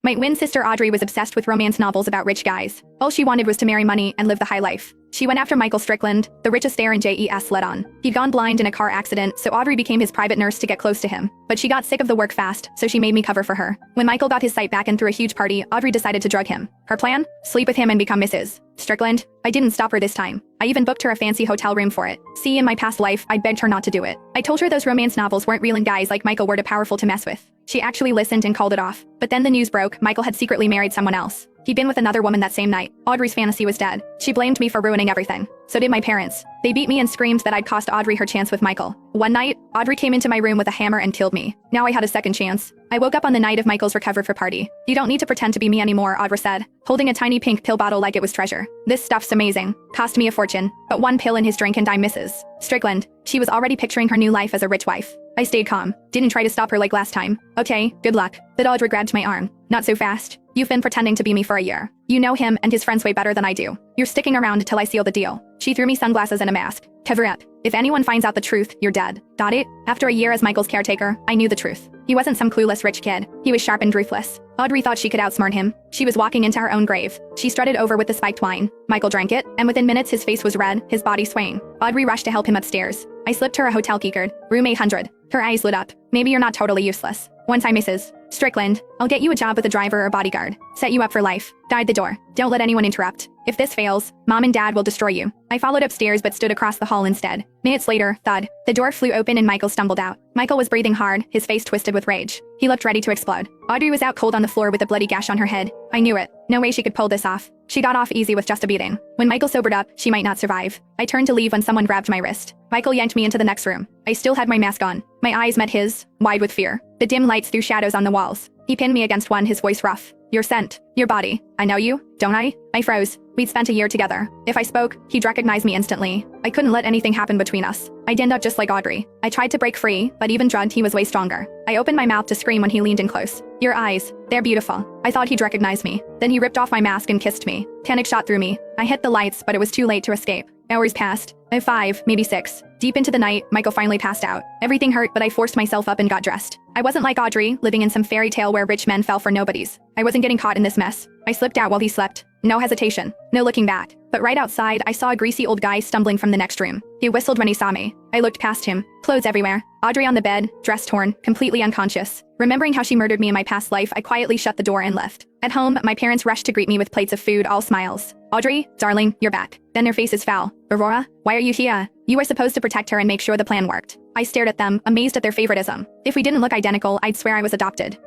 My twin sister Audrey was obsessed with romance novels about rich guys. All she wanted was to marry money and live the high life. She went after Michael Strickland, the richest heir in JES let on. He'd gone blind in a car accident, so Audrey became his private nurse to get close to him. But she got sick of the work fast, so she made me cover for her. When Michael got his sight back and threw a huge party, Audrey decided to drug him. Her plan? Sleep with him and become Mrs. Strickland. I didn't stop her this time. I even booked her a fancy hotel room for it. See, in my past life, I begged her not to do it. I told her those romance novels weren't real and guys like Michael were too powerful to mess with. She actually listened and called it off. But then the news broke, Michael had secretly married someone else. He'd been with another woman that same night. Audrey's fantasy was dead. She blamed me for ruining everything. So did my parents. They beat me and screamed that I'd cost Audrey her chance with Michael. One night, Audrey came into my room with a hammer and killed me. Now I had a second chance. I woke up on the night of Michael's recovered for party. You don't need to pretend to be me anymore, Audrey said, holding a tiny pink pill bottle like it was treasure. This stuff's amazing. Cost me a fortune. But one pill in his drink and I'm Mrs. Strickland. She was already picturing her new life as a rich wife. I stayed calm. Didn't try to stop her like last time. Okay, good luck. But Audrey grabbed my arm. Not so fast. You've been pretending to be me for a year. You know him and his friends way better than I do. You're sticking around till I seal the deal. She threw me sunglasses and a mask. Cover up. If anyone finds out the truth, you're dead. Got it? After a year as Michael's caretaker, I knew the truth. He wasn't some clueless rich kid. He was sharp and ruthless. Audrey thought she could outsmart him. She was walking into her own grave. She strutted over with the spiked wine. Michael drank it, and within minutes his face was red, his body swaying. Audrey rushed to help him upstairs. I slipped her a hotel keycard. Room 800. Her eyes lit up. Maybe you're not totally useless. Once I'm Mrs. Strickland, I'll get you a job with a driver or bodyguard. Set you up for life. Guide the door. Don't let anyone interrupt. If this fails, Mom and Dad will destroy you. I followed upstairs but stood across the hall instead. Minutes later, thud. The door flew open and Michael stumbled out. Michael was breathing hard, his face twisted with rage. He looked ready to explode. Audrey was out cold on the floor with a bloody gash on her head. I knew it. No way she could pull this off. She got off easy with just a beating. When Michael sobered up, she might not survive. I turned to leave when someone grabbed my wrist. Michael yanked me into the next room. I still had my mask on. My eyes met his, wide with fear. The dim lights threw shadows on the walls. He pinned me against one, his voice rough. Your scent. Your body. I know you, don't I? I froze. We'd spent a year together. If I spoke, he'd recognize me instantly. I couldn't let anything happen between us. I'd end up just like Audrey. I tried to break free, but even drugged, he was way stronger. I opened my mouth to scream when he leaned in close. Your eyes. They're beautiful. I thought he'd recognize me. Then he ripped off my mask and kissed me. Panic shot through me. I hit the lights, but it was too late to escape. Hours passed. 5, maybe 6. Deep into the night, Michael finally passed out. Everything hurt, but I forced myself up and got dressed. I wasn't like Audrey, living in some fairy tale where rich men fell for nobodies. I wasn't getting caught in this mess. I slipped out while he slept. No hesitation. No looking back. But right outside, I saw a greasy old guy stumbling from the next room. He whistled when he saw me. I looked past him. Clothes everywhere. Audrey on the bed, dress torn, completely unconscious. Remembering how she murdered me in my past life, I quietly shut the door and left. At home, my parents rushed to greet me with plates of food, all smiles. Audrey, darling, you're back. Then their faces fell. Aurora, why are you here? You were supposed to protect her and make sure the plan worked. I stared at them, amazed at their favoritism. If we didn't look identical, I'd swear I was adopted.